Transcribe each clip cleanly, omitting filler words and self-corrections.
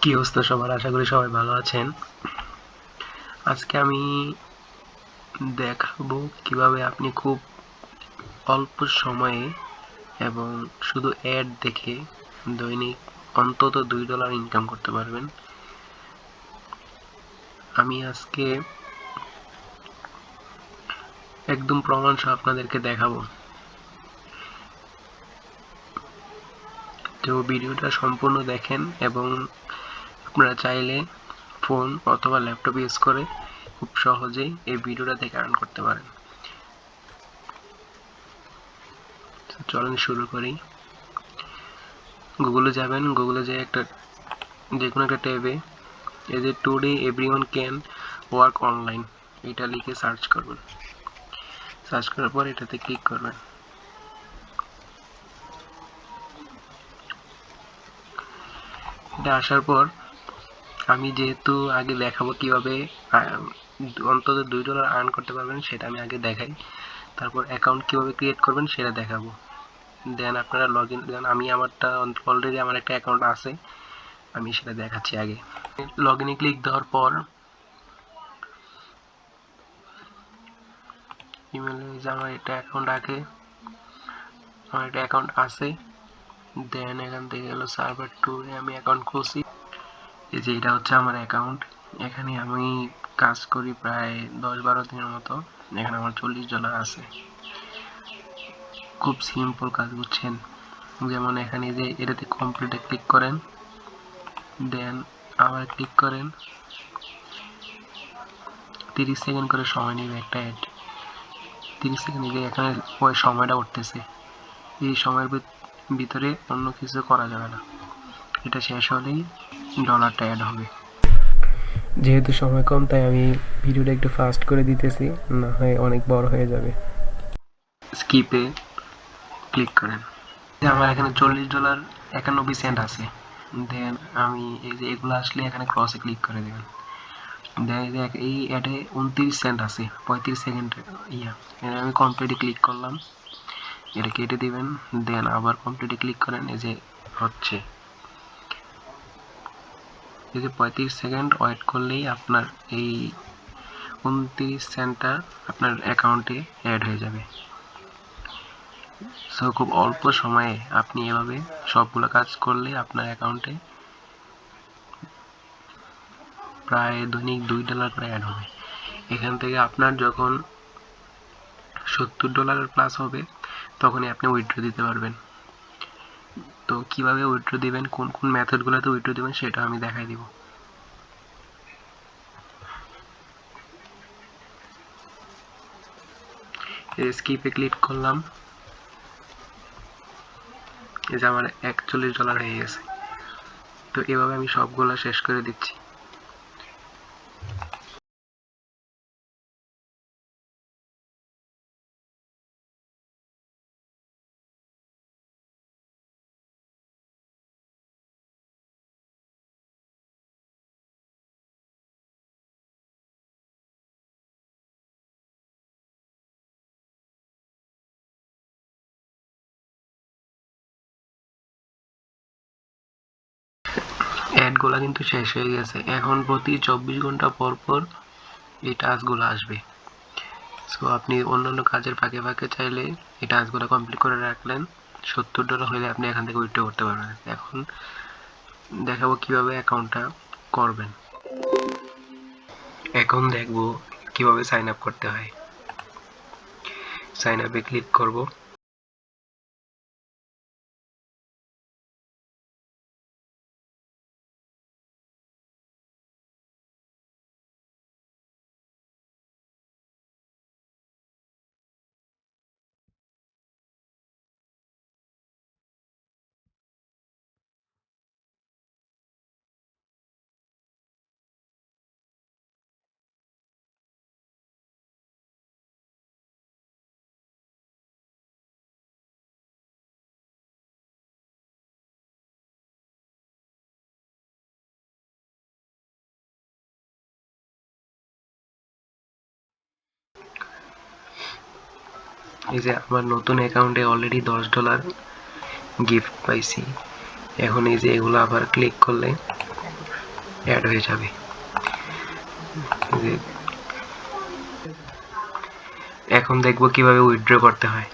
কি অবস্থা সবার? আশা করি সবাই ভালো আছেন। আজকে আমি দেখাবো কিভাবে আপনি খুব অল্প সময়ে এবং শুধু অ্যাড দেখে দৈনিক অন্তত $2 ইনকাম করতে পারবেন। আমি আজকে একদম প্রমাণ সহ আপনাদেরকে দেখাবো। তো ভিডিওটা সম্পূর্ণ দেখেন এবং আপনারা চাইলে ফোন অথবা ল্যাপটপ ইউজ করে খুব সহজেই এই ভিডিওটা দেখে আর্ন করতে পারেন। চলেন শুরু করি। গুগলে যাবেন, গুগলে যে কোনো একটা ট্যাবে এই যে today everyone can work online এটা লিখে সার্চ করবেন। সার্চ করার পর এটাতে ক্লিক করবেন। এটা আসার পর আমি যেহেতু আগে দেখাবো কিভাবে অন্তত $2 আর্ন করতে পারবেন সেটা আমি আগে দেখাই, তারপর অ্যাকাউন্ট কিভাবে ক্রিয়েট করবেন সেটা দেখাবো। দেন আপনারা লগ ইন দেন। আমি আমারটা অলরেডি আমার একটা অ্যাকাউন্ট আছে, আমি সেটা দেখাচ্ছি আগে। লগ ইনে ক্লিক দেওয়ার পর ইমেলে যে আমার একটা অ্যাকাউন্ট আছে, দেন এখান থেকে হলো সার্ভার ট্যুরে আমি অ্যাকাউন্ট খুলছি। এই যে এটা হচ্ছে আমার অ্যাকাউন্ট। এখানে আমি কাজ করি প্রায় 10-12 দিনের মতো। এখানে আমার $40 আছে। খুব সিম্পল কাজ, বুঝছেন? যেমন এখানে যে এটাতে কমপ্লিটে ক্লিক করেন, দেন আবার ক্লিক করেন। 30 সেকেন্ড করে সময় নেবে একটা অ্যাড। 30 সেকেন্ড এখানে ওই সময়টা উঠতেছে। এই সময়ের ভিতরে অন্য কিছু করা যাবে না। এটা শেষ হলেই ডলারটা অ্যাড হবে। যেহেতু সময় কম তাই আমি ভিডিওটা একটু ফাস্ট করে দিতেছি, না হয় অনেক বড় হয়ে যাবে। স্কিপে ক্লিক করেন। আমার এখানে $40.91 আছে। দেন আমি এই যে এগুলো আসলে এখানে ক্রসে ক্লিক করে দেবেন। দেন এই অ্যাডে 29 সেন্ট আছে, 35 সেকেন্ড আমি কমপ্লিটে ক্লিক করলাম, এটা কেটে দিবেন। দেন আবার কমপ্লিটে ক্লিক করেন। এই যে হচ্ছে এই যে 35 সেকেন্ড ওয়েট করলেই আপনার এই 29 সেন্টটা আপনার অ্যাকাউন্টে অ্যাড হয়ে যাবে। সো খুব অল্প সময়ে আপনি এভাবে সবগুলো কাজ করলে আপনার অ্যাকাউন্টে প্রায় দৈনিক $2 করে অ্যাড হবে। এখান থেকে আপনার যখন $70 প্লাস হবে তখনই আপনি উইথড্র দিতে পারবেন। তো কিভাবে উইথড্র দিবেন, কোন কোন মেথডগুলোতে উইথড্র দিবেন সেটা আমি দেখাই দিব। স্কিপে ক্লিক করলাম। এই যে আমার $41 হয়ে গেছে। তো এভাবে আমি সবগুলো শেষ করে দিচ্ছি। অ্যাডগুলো কিন্তু শেষ হয়ে গেছে। এখন প্রতি 24 ঘন্টা পর পর এই টাস্কগুলো আসবে। সো আপনি অন্যান্য কাজের ফাঁকে ফাঁকে চাইলে এই টাস্কগুলো কমপ্লিট করে রাখলেন। $70 হলে আপনি এখান থেকে উইথড্র করতে পারবেন। এখন দেখাবো কিভাবে অ্যাকাউন্টটা করবেন। এখন দেখবো কিভাবে সাইন আপ করতে হয়। সাইন আপে ক্লিক করব। এই যে আমার নতুন অ্যাকাউন্টে অলরেডি $10 গিফট পাইছি। এখন এই যে এগুলো আবার ক্লিক করলে অ্যাড হয়ে যাবে। এখন দেখবো কিভাবে উইথড্র করতে হয়।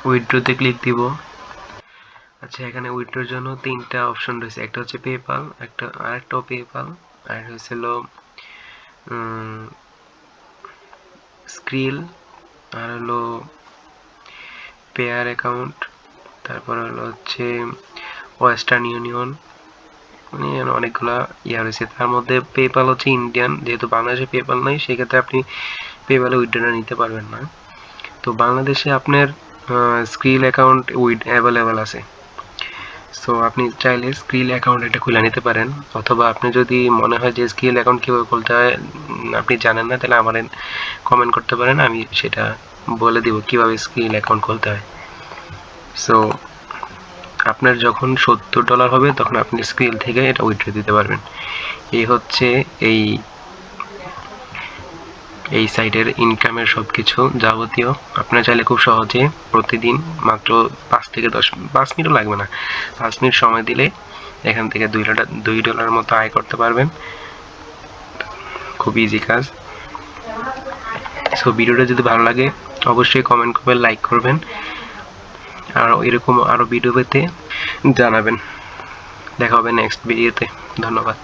উইথড্রতে ক্লিক দিব। আচ্ছা, এখানে উইথড্রোর জন্য 3টা অপশন রয়েছে, একটা হচ্ছে পেপাল, আরেকটাও পেপাল, আর হচ্ছিল স্ক্রিল, আর হলো পেয়ার অ্যাকাউন্ট, তারপর হলো হচ্ছে ওয়েস্টার্ন ইউনিয়ন, মানে অনেকগুলা ইয়া রয়েছে। তার মধ্যে পেপাল হচ্ছে ইন্ডিয়ান, যেহেতু বাংলাদেশে পেপাল নাই সেক্ষেত্রে আপনি পেপালে উইথড্রটা নিতে পারবেন না। তো বাংলাদেশে আপনার স্ক্রিল অ্যাকাউন্ট অ্যাভেলেবেল আছে। সো আপনি চাইলে স্ক্রিল অ্যাকাউন্ট এটা খুলে নিতে পারেন, অথবা আপনি যদি মনে হয় যে স্ক্রিল অ্যাকাউন্ট কীভাবে খুলতে হয় আপনি জানেন না, তাহলে আমার কমেন্ট করতে পারেন, আমি সেটা বলে দিব কীভাবে স্ক্রিল অ্যাকাউন্ট খুলতে হয়। সো আপনার যখন $70 হবে তখন আপনি স্ক্রিল থেকে এটা উইথড্র দিতে পারবেন। এই হচ্ছে এই সাইটের ইনকামের সব কিছু যাবতীয়। আপনারা চাইলে খুব সহজে প্রতিদিন মাত্র 5 থেকে 5 মিনিটও লাগবে না, 5 মিনিট সময় দিলে এখান থেকে $2 মতো আয় করতে পারবেন। খুব ইজি কাজ। সো ভিডিওটা যদি ভালো লাগে অবশ্যই কমেন্ট করবেন, লাইক করবেন, আর এরকম আরও ভিডিও পেতে জানাবেন। দেখা হবে নেক্সট ভিডিওতে। ধন্যবাদ।